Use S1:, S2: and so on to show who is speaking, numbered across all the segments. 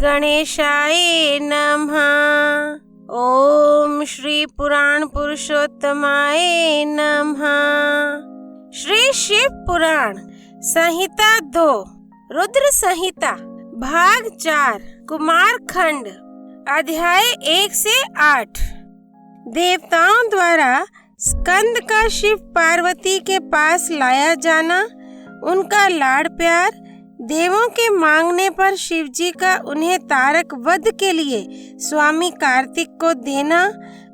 S1: गणेशाय नमः। ओम श्री पुराण पुरुषोत्तमाय नमः। श्री शिव पुराण संहिता 2 रुद्र संहिता भाग 4 कुमार खंड अध्याय 1 से 8। देवताओं द्वारा स्कंद का शिव पार्वती के पास लाया जाना, उनका लाड़ प्यार, देवों के मांगने पर शिवजी का उन्हें तारक वध के लिए स्वामी कार्तिक को देना,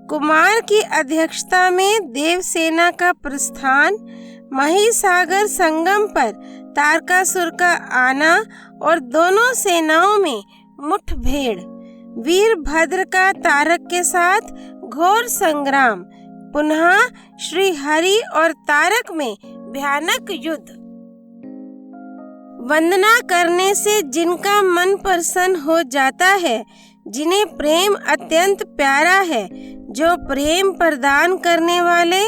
S1: कुमार की अध्यक्षता में देवसेना का प्रस्थान, महिसागर संगम पर तारकासुर का आना और दोनों सेनाओं में मुठभेड़, वीरभद्र का तारक के साथ घोर संग्राम, पुनः श्री हरि और तारक में भयानक युद्ध। वंदना करने से जिनका मन प्रसन्न हो जाता है, जिन्हें प्रेम अत्यंत प्यारा है, जो प्रेम प्रदान करने वाले,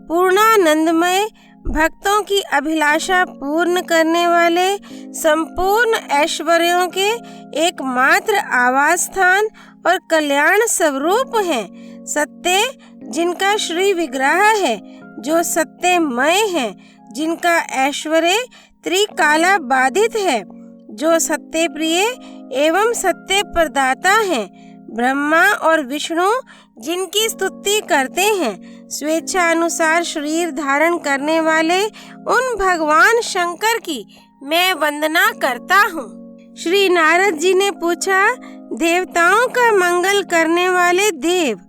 S1: पूर्णानंदमय, भक्तों की अभिलाषा पूर्ण करने वाले, संपूर्ण ऐश्वर्यों के एकमात्र आवास स्थान और कल्याण स्वरूप हैं, सत्य जिनका श्री विग्रह है, जो सत्यमय है, जिनका ऐश्वर्य त्रिकाला बाधित है, जो सत्य प्रिय एवं सत्य प्रदाता हैं, ब्रह्मा और विष्णु जिनकी स्तुति करते हैं, स्वेच्छा अनुसार शरीर धारण करने वाले उन भगवान शंकर की मैं वंदना करता हूँ। श्री नारद जी ने पूछा, देवताओं का मंगल करने वाले देव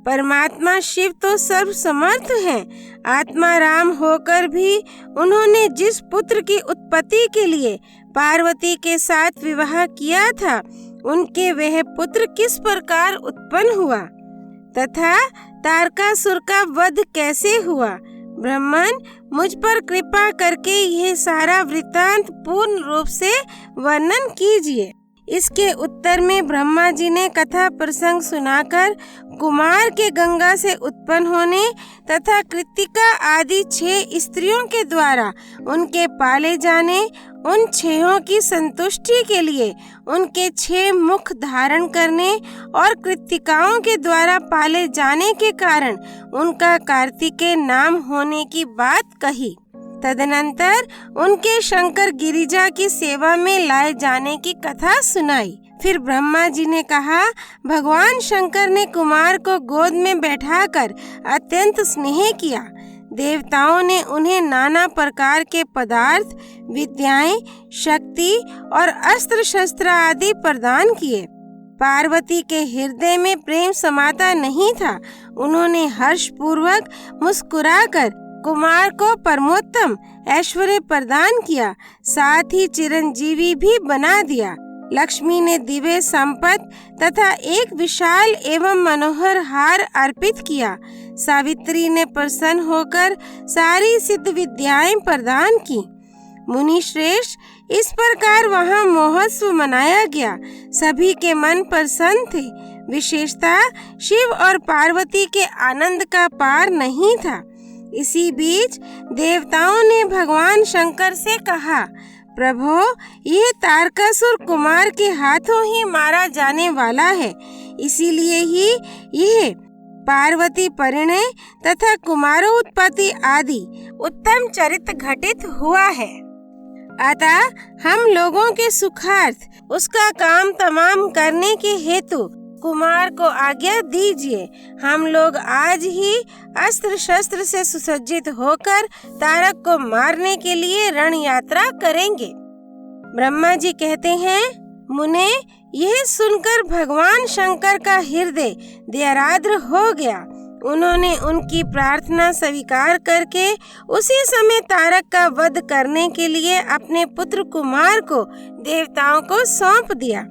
S1: परमात्मा शिव तो सर्वसमर्थ हैं। आत्मा राम होकर भी उन्होंने जिस पुत्र की उत्पत्ति के लिए पार्वती के साथ विवाह किया था, उनके वह पुत्र किस प्रकार उत्पन्न हुआ तथा तारकासुर का वध कैसे हुआ। ब्राह्मण, मुझ पर कृपा करके यह सारा वृत्तांत पूर्ण रूप से वर्णन कीजिए। इसके उत्तर में ब्रह्मा जी ने कथा प्रसंग सुनाकर कुमार के गंगा से उत्पन्न होने तथा कृतिका आदि 6 स्त्रियों के द्वारा उनके पाले जाने, उन 6 की संतुष्टि के लिए उनके 6 मुख धारण करने और कृतिकाओं के द्वारा पाले जाने के कारण उनका कार्तिकेय नाम होने की बात कही। तदनंतर उनके शंकर गिरिजा की सेवा में लाए जाने की कथा सुनाई। फिर ब्रह्मा जी ने कहा, भगवान शंकर ने कुमार को गोद में बैठाकर अत्यंत स्नेह किया। देवताओं ने उन्हें नाना प्रकार के पदार्थ, विद्याएं, शक्ति और अस्त्र शस्त्र आदि प्रदान किए। पार्वती के हृदय में प्रेम समाता नहीं था। उन्होंने हर्ष पूर्वक मुस्कुराकर कुमार को परमोत्तम ऐश्वर्य प्रदान किया, साथ ही चिरंजीवी भी बना दिया। लक्ष्मी ने दिव्य संपत्ति तथा एक विशाल एवं मनोहर हार अर्पित किया। सावित्री ने प्रसन्न होकर सारी सिद्ध विद्याएं प्रदान की। मुनि श्रेष्ठ, इस प्रकार वहाँ महोत्सव मनाया गया। सभी के मन प्रसन्न थे। विशेषता शिव और पार्वती के आनंद का पार नहीं था। इसी बीच देवताओं ने भगवान शंकर से कहा, प्रभो, यह तारकासुर कुमार के हाथों ही मारा जाने वाला है, इसीलिए ही यह पार्वती परिणय तथा कुमारोत्पत्ति आदि उत्तम चरित्र घटित हुआ है। अतः हम लोगों के सुखार्थ उसका काम तमाम करने के हेतु कुमार को आज्ञा दीजिए। हम लोग आज ही अस्त्र शस्त्र से सुसज्जित होकर तारक को मारने के लिए रण यात्रा करेंगे। ब्रह्मा जी कहते हैं, मुने, यह सुनकर भगवान शंकर का हृदय दयार्द्र हो गया। उन्होंने उनकी प्रार्थना स्वीकार करके उसी समय तारक का वध करने के लिए अपने पुत्र कुमार को देवताओं को सौंप दिया।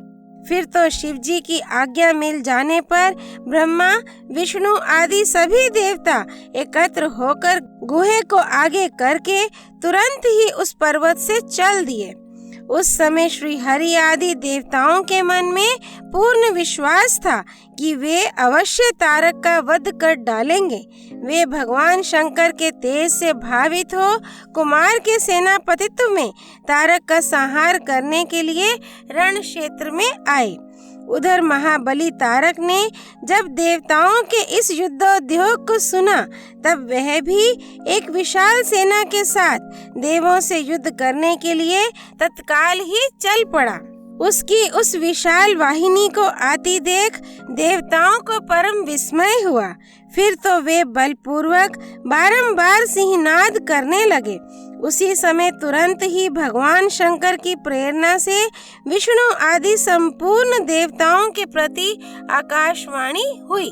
S1: फिर तो शिव जी की आज्ञा मिल जाने पर ब्रह्मा, विष्णु आदि सभी देवता एकत्र होकर गुहे को आगे करके तुरंत ही उस पर्वत से चल दिए। उस समय श्री हरि आदि देवताओं के मन में पूर्ण विश्वास था कि वे अवश्य तारक का वध कर डालेंगे। वे भगवान शंकर के तेज से भावित हो कुमार के सेनापतित्व में तारक का संहार करने के लिए रण क्षेत्र में आए। उधर महाबली तारक ने जब देवताओं के इस युद्धोद्योग को सुना, तब वह भी एक विशाल सेना के साथ देवों से युद्ध करने के लिए तत्काल ही चल पड़ा। उसकी उस विशाल वाहिनी को आती देख देवताओं को परम विस्मय हुआ। फिर तो वे बलपूर्वक बारंबार सिंहनाद करने लगे। उसी समय तुरंत ही भगवान शंकर की प्रेरणा से विष्णु आदि संपूर्ण देवताओं के प्रति आकाशवाणी हुई।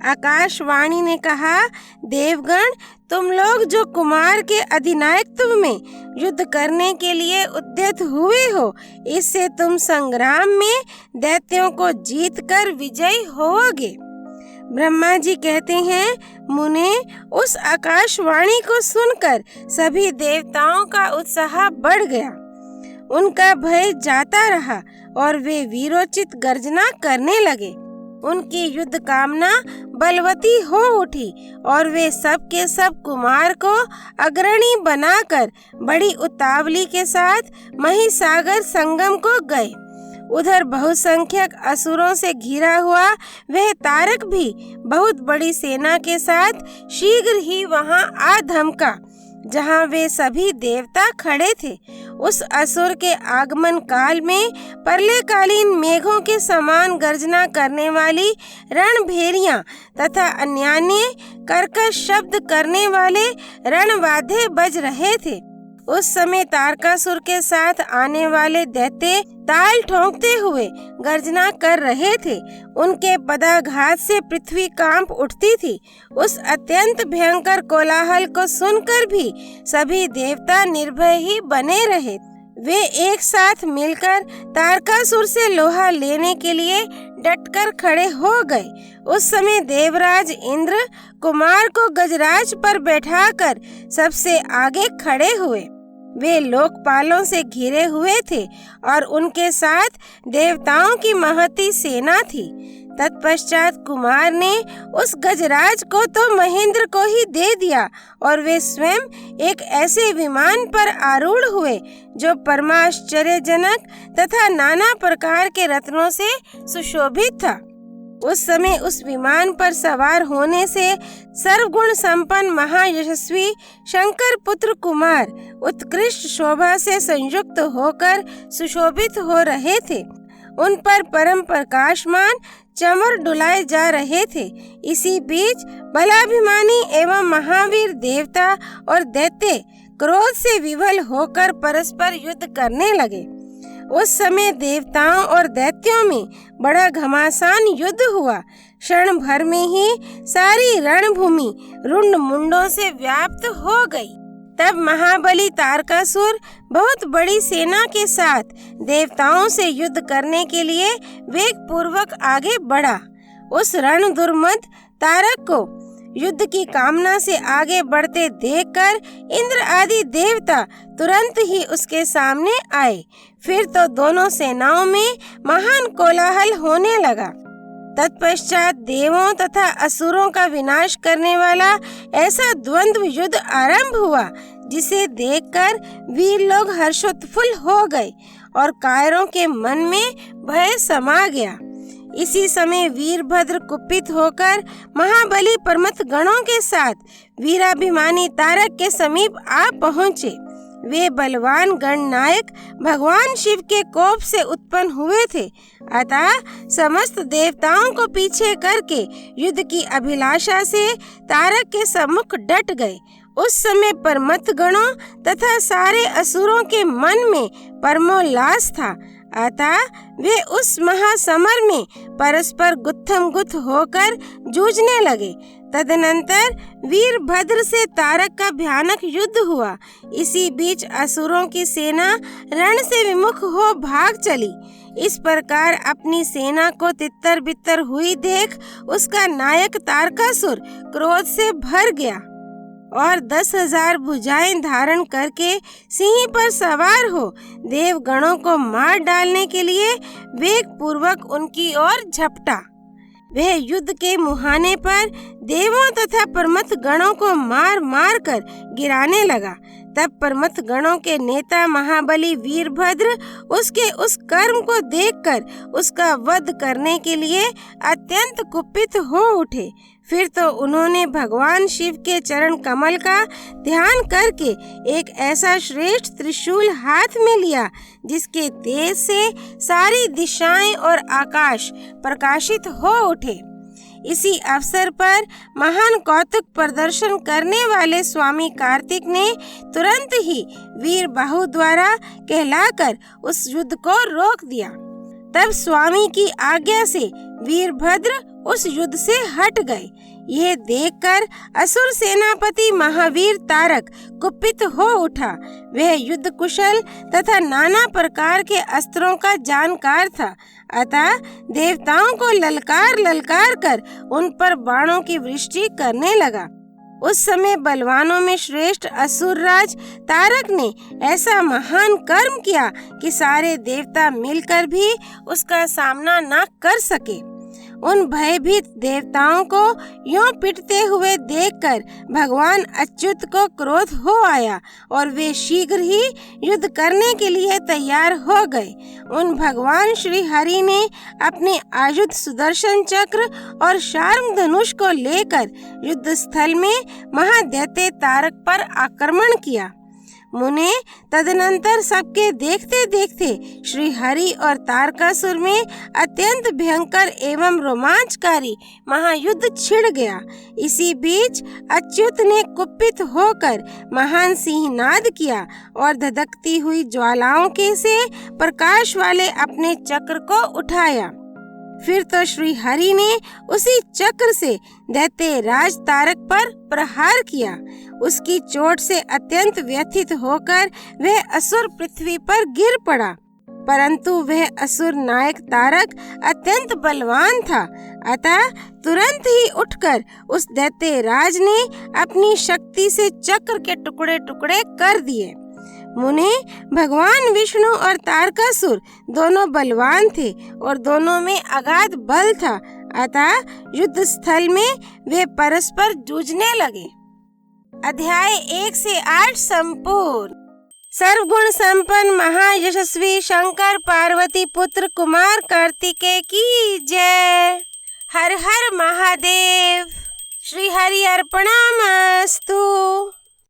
S1: आकाशवाणी ने कहा, देवगण, तुम लोग जो कुमार के अधिनायकत्व में युद्ध करने के लिए उद्यत हुए हो, इससे तुम संग्राम में दैत्यों को जीतकर विजयी होवोगे। ब्रह्मा जी कहते हैं, मुने, उस आकाशवाणी को सुनकर सभी देवताओं का उत्साह बढ़ गया। उनका भय जाता रहा और वे वीरोचित गर्जना करने लगे। उनकी युद्ध कामना बलवती हो उठी और वे सब के सब कुमार को अग्रणी बनाकर बड़ी उतावली के साथ महिसागर संगम को गए। उधर बहुसंख्यक असुरों से घिरा हुआ वह तारक भी बहुत बड़ी सेना के साथ शीघ्र ही वहां आ धमका, जहां वे सभी देवता खड़े थे। उस असुर के आगमन काल में प्रलयकालीन मेघों के समान गर्जना करने वाली रणभेरियां तथा अन्यान्य कर्कश शब्द करने वाले रणवाद्य बज रहे थे। उस समय तारकासुर के साथ आने वाले दैत्य ताल ठोंकते हुए गर्जना कर रहे थे। उनके पदाघात से पृथ्वी कांप उठती थी। उस अत्यंत भयंकर कोलाहल को सुनकर भी सभी देवता निर्भय ही बने रहे। वे एक साथ मिलकर तारकासुर से लोहा लेने के लिए डटकर खड़े हो गए। उस समय देवराज इंद्र कुमार को गजराज पर बैठाकर सबसे आगे खड़े हुए। वे लोकपालों से घिरे हुए थे और उनके साथ देवताओं की महती सेना थी। तत्पश्चात कुमार ने उस गजराज को तो महेंद्र को ही दे दिया और वे स्वयं एक ऐसे विमान पर आरूढ़ हुए जो परमाश्चर्यजनक तथा नाना प्रकार के रत्नों से सुशोभित था। उस समय उस विमान पर सवार होने से सर्वगुण संपन्न महायशस्वी शंकर पुत्र कुमार उत्कृष्ट शोभा से संयुक्त होकर सुशोभित हो रहे थे। उन पर परम प्रकाशमान चमर डुलाए जा रहे थे। इसी बीच बलाभिमानी एवं महावीर देवता और दैत्य क्रोध से विवल होकर परस्पर युद्ध करने लगे। उस समय देवताओं और दैत्यों में बड़ा घमासान युद्ध हुआ। क्षण भर में ही सारी रणभूमि रुंड मुंडों से व्याप्त हो गई। तब महाबली तारकासुर बहुत बड़ी सेना के साथ देवताओं से युद्ध करने के लिए वेग पूर्वक आगे बढ़ा। उस रण दुर्मद तारक को युद्ध की कामना से आगे बढ़ते देखकर इंद्र आदि देवता तुरंत ही उसके सामने आए। फिर तो दोनों सेनाओं में महान कोलाहल होने लगा। तत्पश्चात देवों तथा असुरों का विनाश करने वाला ऐसा द्वंद्व युद्ध आरंभ हुआ, जिसे देखकर वीर लोग हर्षोत्फुल्ल हो गए और कायरों के मन में भय समा गया। इसी समय वीरभद्र कुपित होकर महाबली परमत गणों के साथ वीराभिमानी तारक के समीप आ पहुँचे। वे बलवान गणनायक भगवान शिव के कोप से उत्पन्न हुए थे। अतः समस्त देवताओं को पीछे करके युद्ध की अभिलाषा से तारक के सम्मुख डट गए। उस समय परमत गणों तथा सारे असुरों के मन में परमोल्लास था। अतः वे उस महासमर में परस्पर गुत्थम गुत्थ होकर जूझने लगे। तदनंतर वीरभद्र से तारक का भयानक युद्ध हुआ। इसी बीच असुरों की सेना रण से विमुख हो भाग चली। इस प्रकार अपनी सेना को तितर बितर हुई देख उसका नायक तारकासुर क्रोध से भर गया और 10,000 भुजाएं धारण करके सिंह पर सवार हो देवगणों को मार डालने के लिए वेग पूर्वक उनकी ओर झपटा। वह युद्ध के मुहाने पर देवों तथा परमत गणों को मार मार कर गिराने लगा। तब प्रमथ गणों के नेता महाबली वीरभद्र उसके उस कर्म को देखकर उसका वध करने के लिए अत्यंत कुपित हो उठे। फिर तो उन्होंने भगवान शिव के चरण कमल का ध्यान करके एक ऐसा श्रेष्ठ त्रिशूल हाथ में लिया जिसके तेज से सारी दिशाएं और आकाश प्रकाशित हो उठे। इसी अवसर पर महान कौतुक प्रदर्शन करने वाले स्वामी कार्तिक ने तुरंत ही वीर बाहु द्वारा कहलाकर उस युद्ध को रोक दिया। तब स्वामी की आज्ञा से वीरभद्र उस युद्ध से हट गए। यह देखकर असुर सेनापति महावीर तारक कुपित हो उठा। वह युद्ध कुशल तथा नाना प्रकार के अस्त्रों का जानकार था, अतः देवताओं को ललकार ललकार कर उन पर बाणों की वृष्टि करने लगा। उस समय बलवानों में श्रेष्ठ असुरराज तारक ने ऐसा महान कर्म किया कि सारे देवता मिलकर भी उसका सामना न कर सके। उन भयभीत देवताओं को यूं पिटते हुए देखकर भगवान अच्युत को क्रोध हो आया और वे शीघ्र ही युद्ध करने के लिए तैयार हो गए। उन भगवान श्री हरि ने अपने आयुध सुदर्शन चक्र और शार्ंग धनुष को लेकर युद्ध स्थल में महादैत्य तारक पर आक्रमण किया। मुने तदनंतर सबके देखते देखते श्री हरि और तारकासुर में अत्यंत भयंकर एवं रोमांचकारी महायुद्ध छिड़ गया। इसी बीच अच्युत ने कुपित होकर महान सिंहनाद किया और धधकती हुई ज्वालाओं के से प्रकाश वाले अपने चक्र को उठाया। फिर तो श्री हरि ने उसी चक्र से दैत्य राज तारक पर प्रहार किया। उसकी चोट से अत्यंत व्यथित होकर वह असुर पृथ्वी पर गिर पड़ा, परंतु वह असुर नायक तारक अत्यंत बलवान था, अतः तुरंत ही उठकर उस दैत्य राज ने अपनी शक्ति से चक्र के टुकड़े टुकड़े कर दिए। मुने भगवान विष्णु और तारकासुर दोनों बलवान थे और दोनों में अगाध बल था, अतः युद्ध स्थल में वे परस्पर जूझने लगे। अध्याय 1 से 8 संपूर्ण। सर्वगुण संपन्न महायशस्वी शंकर पार्वती पुत्र कुमार कार्तिकेय की जय। हर हर महादेव। श्री हरि अर्पणमस्तु।